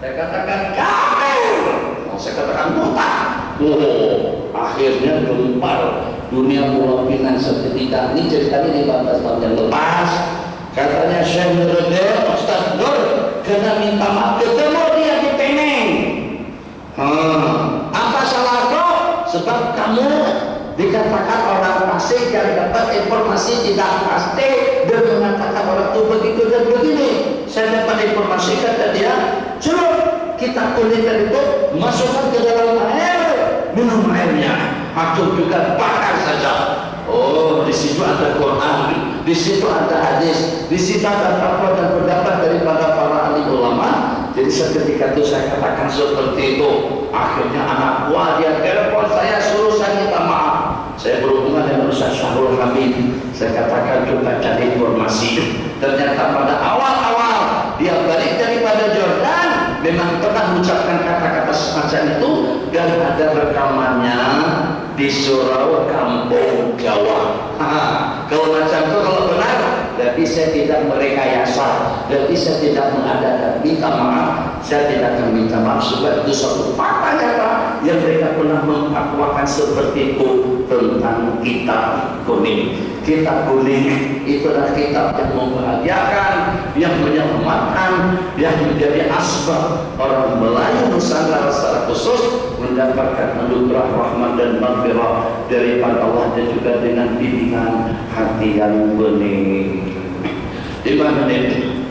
Saya katakan kafir. Saya katakan murtad. Akhirnya gempar dunia bola pinang seketika. Ini ceritanya di 14 tahun yang lepas. Katanya Syekh Nuruddin, Ustaz Nur kena minta maaf, ketemu dia di Penang. Apa salahku? Sebab kamu dikatakan orang fasik yang dapat informasi tidak pasti dan mengatakan orang itu begitu dan begini. Saya dapat informasi, kata dia, celup kita kulitkan itu, masukkan ke dalam air, minum airnya, atau juga bakar saja. Oh, di situ ada Quran, di situ ada hadis, di situ ada fatwa dan pendapat daripada para ahli ulama. Jadi seketika itu saya katakan seperti itu. Akhirnya anak buah dia telepon saya, suruh saya minta maaf. Saya berhubungan dengan Ustaz Syahrul Hamid. Saya katakan coba cari informasi. Ternyata pada awal-awal dia balik daripada Jordan, memang pernah mengucapkan kata-kata semacam itu dan ada rekamannya di surau kampung Jawa. Kalau macam itu kalau benar, berarti saya tidak merekayasa, berarti saya tidak mengadakan minta maaf. Saya tidak akan minta maaf sebab itu suatu fakta nyata yang mereka pernah mengakuakan seperti itu tentang kitab kuning. Kitab kuning itulah kitab yang membahagiakan, yang menyelamatkan, yang menjadi asbab orang Melayu Nusantara secara khusus mendapatkan anugerah rahmat dan maghfirah daripada Allah dan juga dengan bimbingan hati yang bening. Di mana ini?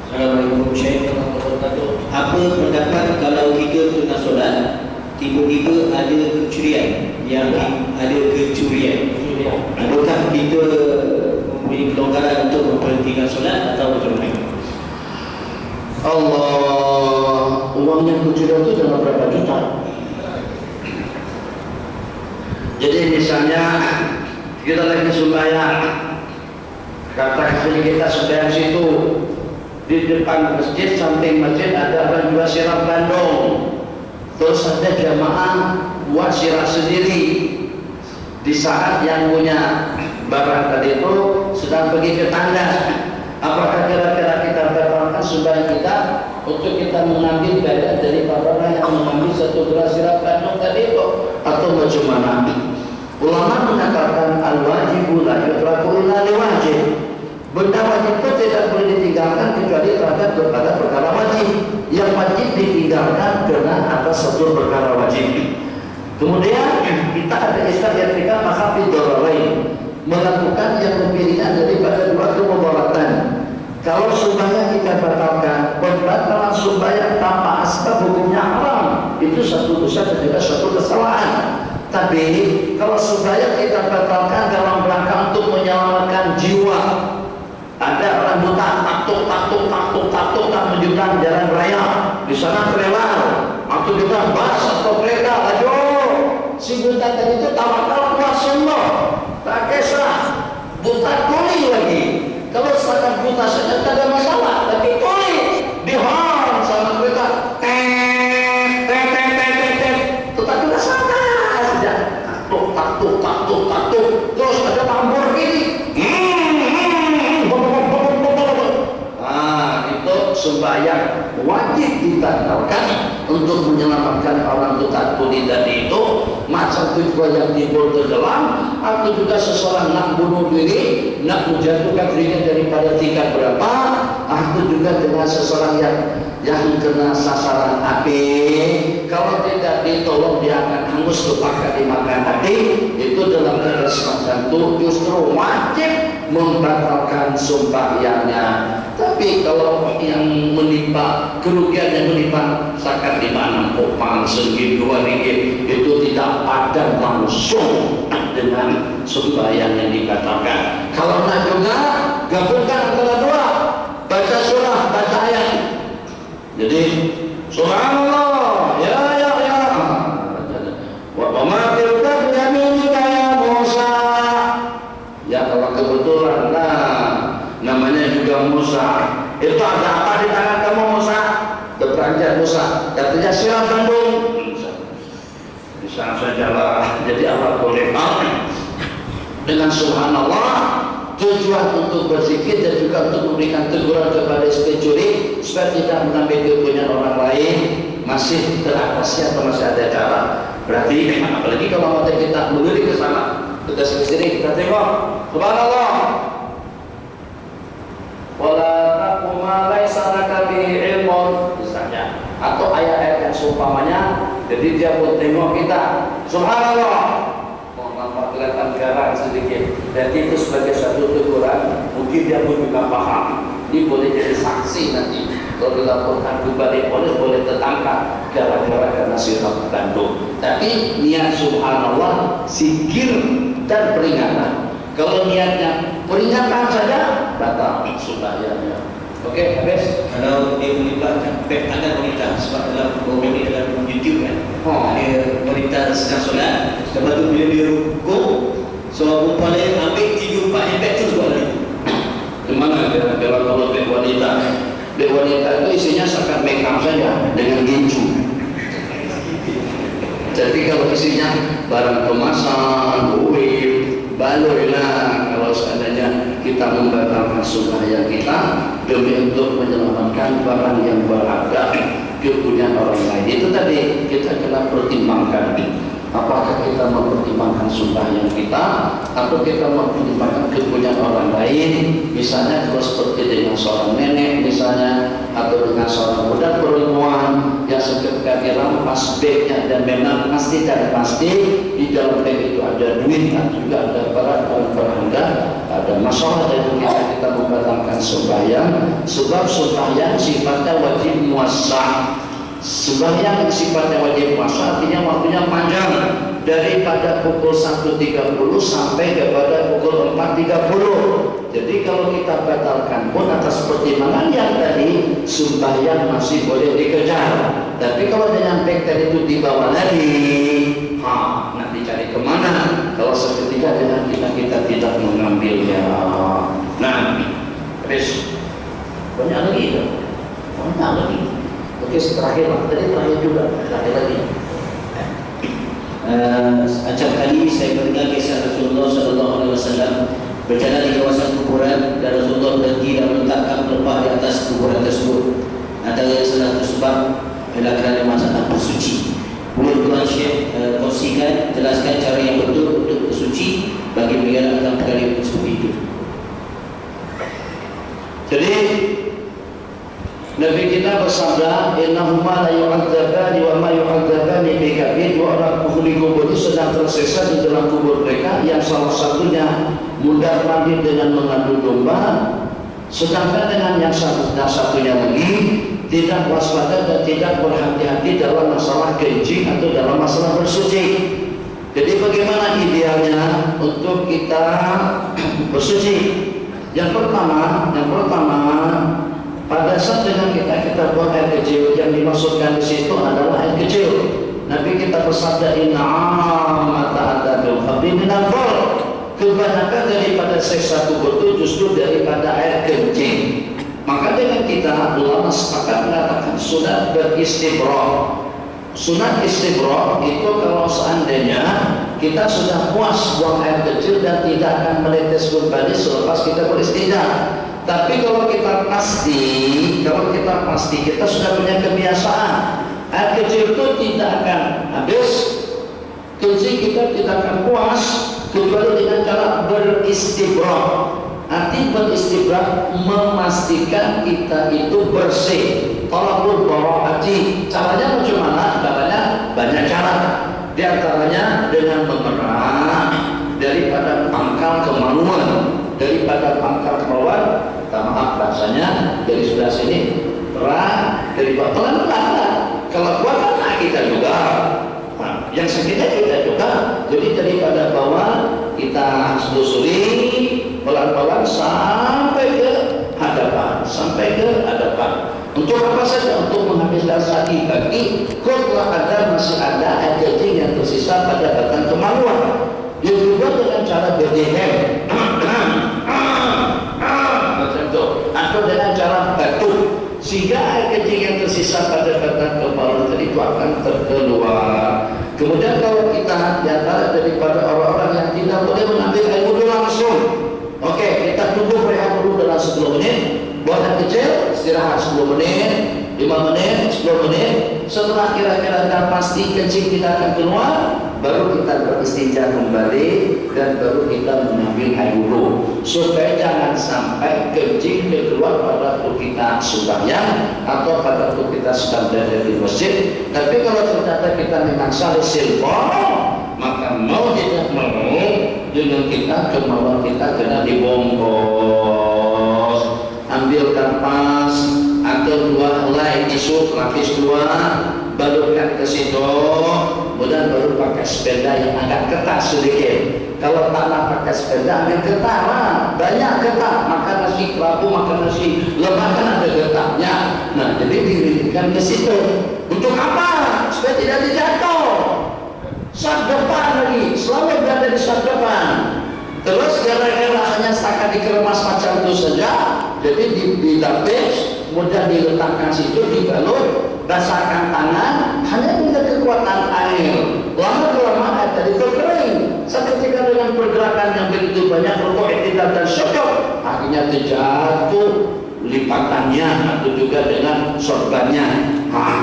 Assalamualaikum Syekh warahmatullahi wabarakatuh. Apa pendapat kalau kita tengah solat tiba-tiba ada kecurian, adakah kita mempunyai kelonggaran untuk memberhentikan solat atau macam mana? Allah, uangnya kecurian itu dalam berapa juta? Jadi misalnya kita lagi sembahyang, katakan kita sembahyang situ, di depan masjid, samping masjid ada orang jual sirap gandum, terus ada jamaah buat sirap sendiri. Di saat yang punya barang tadi itu sedang pergi ke tandas, apakah kira-kira kita batalkan sembahyang kita untuk kita mengambil bagian dari orang yang mengambil satu gelas sirap gandum tadi itu, atau macam mana? Ulama mengatakan al-wajibu la yutraku illa liwajib. Benda wajib itu tidak boleh ditinggalkan kecuali terhadap perkara wajib. Yang wajib ditinggalkan karena ada satu perkara wajib. Kemudian kita ada istilah yang kita mahafi doralain, melakukan yang lebih ringan daripada dua kemudaratan. Kalau sembahyang kita batalkan, pembatalan sembahyang tanpa asbab hukumnya haram. Itu satu dosa dan juga satu kesalahan. Tapi kalau sembahyang kita batalkan dalam rangka untuk menyelamatkan jiwa, ada orang buta taktuk tak menunjukkan jalan raya, di sana kelewat, atau juga bas atau kereta, ayo si buta tadi itu tawakal kuat semua, tak kisah buta tuli lagi. Kalau sangat buta saja tak ada masalah, tapi tuli dihorn sama kereta, tetapi tak santai saja, taktuk, terus ada pambur gini. Sembahyang wajib dibatalkan untuk menyelamatkan orang buta tuli tadi itu, macam kedua yang timbul tenggelam, atau juga seseorang nak bunuh diri, nak menjatuhkan dirinya daripada tingkat berapa, atau juga dengan seseorang yang kena sasaran api, kalau tidak ditolong dia akan hangus terbakar dimakan api. Itu dalam keadaan semacam itu justru wajib membatalkan sembahyangnya. Tapi kalau yang menimpa, kerugian yang menimpa zakat 5-6 kopang, segi 2 ringgit, itu tidak ada langsung dengan sembahyang yang dibatalkan. Kalau nak juga gabungkan antara dua, baca surah, baca ayat. Jadi subhanallah, ya wa ma tilka biyaminika ya Musa. Ya kalau kebetulan namanya juga Musa, itu ada apa di tangan kamu Musa? Beranjak Musa, katanya sirap gandum. Di sana sajalah. Jadi Allah boleh dengan subhanallah tujuan untuk berzikir dan juga untuk memberikan teguran kepada si pencuri supaya tidak mengambil kepunyaan orang lain, masih teratasi atau masih ada cara. Berarti apalagi kalau mata kita melirik ke sana, kita sendiri kita tengok, subhanallah, wala taqum ma laisa laka bihi ilmun, misalnya, atau ayat-ayat yang seumpamanya. Jadi dia pun tengok kita, subhanallah, mau nampak kelihatan garang sedikit, dan itu sebagai satu teguran. Mungkin dia pun juga paham, ini boleh jadi saksi nanti. Kalau dilaporkan kepada polis boleh tertangkap gara-gara karena sifat tertentu. Tapi niat subhanallah, zikir dan peringatan. Kalau niatnya peringatan saja, batal sembahyangnya. Oke, habis. Kalau dia melibatkan pihak tangan wanita, sebab dalam program ini dalam YouTube kan, ada wanita sedang solat, lepas tu bila dia rukuk, seorang perempuan lain ambil 3-4 impact terus buat lagi. Gimana dalam kalau pihak wanita? Pihak wanita itu isinya seakan make up saja dengan gincu. Jadi kalau isinya barang kemasan, duit, baloi lah, kalau seandainya kita membatalkan sembahyang kita demi untuk menyelamatkan barang yang berharga kepunyaan orang lain. Itu tadi kita kena pertimbangkan. Apakah kita mempertimbangkan sembahyang kita atau kita mempertimbangkan kepunyaan orang lain? Misalnya kalau seperti dengan seorang nenek misalnya, atau dengan seorang budak perempuan yang seketika dirampas bagnya dan memang pasti dan pasti di dalam bag itu ada duit dan juga ada barang berharga, ada masalah dari kita membatalkan sembahyang, sebab sembahyang sifatnya wajib muasa. Sembahyang sifatnya wajib puasa, artinya waktunya panjang, daripada pukul 1.30 sampai kepada pukul 4.30. Jadi kalau kita batalkan pun atas pertimbangan yang tadi, sembahyang masih boleh dikejar. Tapi kalau dengan beg tadi itu dibawa lagi, nanti cari kemana kalau seketika dengan kita tidak mengambilnya. Nah, habis banyak lagi itu, banyak lagi. Oke, terakhir lah. Tadi terakhir juga. Terakhir lagi. Acap kali saya mendengar kisah Rasulullah SAW berjalan di kawasan kuburan dan Rasulullah berhenti dan meletakkan pelepah di atas kuburan tersebut. Antara salah satu sebab adalah kerana masalah bersuci. Boleh Tuan Syekh kongsikan, jelaskan cara yang betul untuk bersuci bagi mengelakkan perkara seperti itu. Jadi Nabi kita bersabda, innahuma la yu'adzabani wa ma yu'adzabani bi kabir. Dua orang penghuni kubur itu sedang tersiksa di dalam kubur mereka, yang salah satunya mundar mandir dengan mengadu domba, sedangkan dengan yang satunya lagi tidak waspada dan tidak berhati-hati dalam masalah kencing atau dalam masalah bersuci. Jadi bagaimana idealnya untuk kita bersuci? Yang pertama pada saat dengan kita buang air kecil, yang dimaksudkan di situ adalah air kecil. Nabi kita bersabda, inna ammata adadul khabri minal bawl. Kebanyakan daripada siksa kubur itu justru daripada air kencing. Maka dengan kita ulama sepakat mengatakan sunat beristibra. Sunat istibra itu kalau seandainya kita sudah puas buang air kecil dan tidak akan menetes kembali selepas kita beristinja. Tapi kalau kita pasti kita sudah punya kebiasaan, air kecil itu tidak akan habis, kencing kita tidak akan puas kecuali dengan cara beristibra. Arti beristibra memastikan kita itu bersih. Talabul bara'ati. Caranya bagaimana? Caranya banyak cara. Di antaranya dengan memerah daripada pangkal kemaluan, daripada pangkal kemaluan. Maaf bahasanya dari sebelah sini perah, dari bawah pelan-pelan. Kalau kuat kan kita juga, yang sakitnya kita juga. Jadi daripada bawah kita telusuri pelan-pelan sampai ke hadapan, Untuk apa saja? Untuk menghabiskan sakit bagi kalau masih ada air kencing yang tersisa pada batang kemaluan. Dia juga dengan cara berdehem. Atau dengan cara batuk, sehingga air kencing yang tersisa pada batang kemaluan tadi itu akan terkeluar. Kemudian kalau kita diantara daripada orang-orang yang tidak boleh mengambil air wudhu langsung, oke, setelah kira-kira dah pasti kencing kita akan keluar, baru kita beristinja kembali dan baru kita mengambil air wudhu, supaya jangan sampai kencing keluar pada waktu kita sembahyang atau pada waktu kita sedang berada di masjid. Tapi kalau ternyata kita memang salih silbah, maka mau tidak mau dengan kita kemauan kita kena dibongkos, ambil kapas atau 2 helai tisu lapis 2, balurkan ke situ, kemudian baru pakai sepeda yang agak ketat sedikit. Kalau tanah pakai sepeda yang ketat lah, banyak ketat, makan nasi kerabu, makan nasi lemak kan ada ketatnya. Nah, jadi dirikan ke situ. Untuk apa? Supaya tidak dijatuh. Sak depan lagi, selalu berada di sak depan. Terus gara-gara hanya setakat dikeremas macam itu saja, jadi ditapis, kemudian diletakkan situ, dibalut, basahkan tangan, hanya punya kekuatan air. Lama-kelamaan air tadi itu kering. Seketika dengan pergerakan yang begitu banyak, rukuk, i'tidal dan syukur, akhirnya terjatuh lipatannya atau juga dengan sorbannya.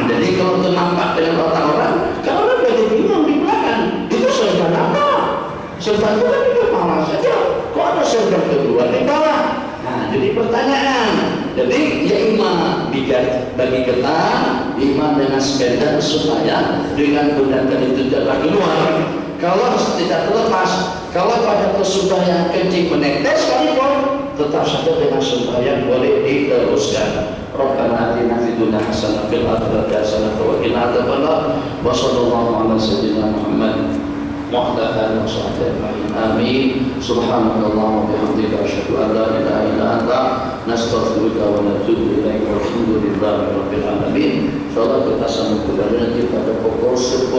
Jadi kalau itu nampak dengan orang-orang, kalau orang bagi bingung di belakang, itu sorban apa? Sorban itu kan itu malah saja. Kok ada sorban kedua di bawah? Nah, jadi pertanyaan. Jadi ya imam bagi kita, imam dengan sepeda supaya dengan gunakan itu jalan keluar. Kalau tidak terlepas, kalau pada sembahyang kencing menetes sekalipun, tetap saja dengan sembahyang boleh diteruskan. Rabbana atina fid dunya hasanah fil akhirati hasanah wa qina adzabannar. Wa sallallahu ala sayyidina Muhammad wa ala alihi wa sahbihi ajma'in. Amin. Subhanallah wa bihamdika asyhadu an la ilaha illa anta nastaghfiruka wa natubu ilaik. Walhamdulillahi rabbil alamin. Insyaallah kita sambung kembali nanti pada pukul 10.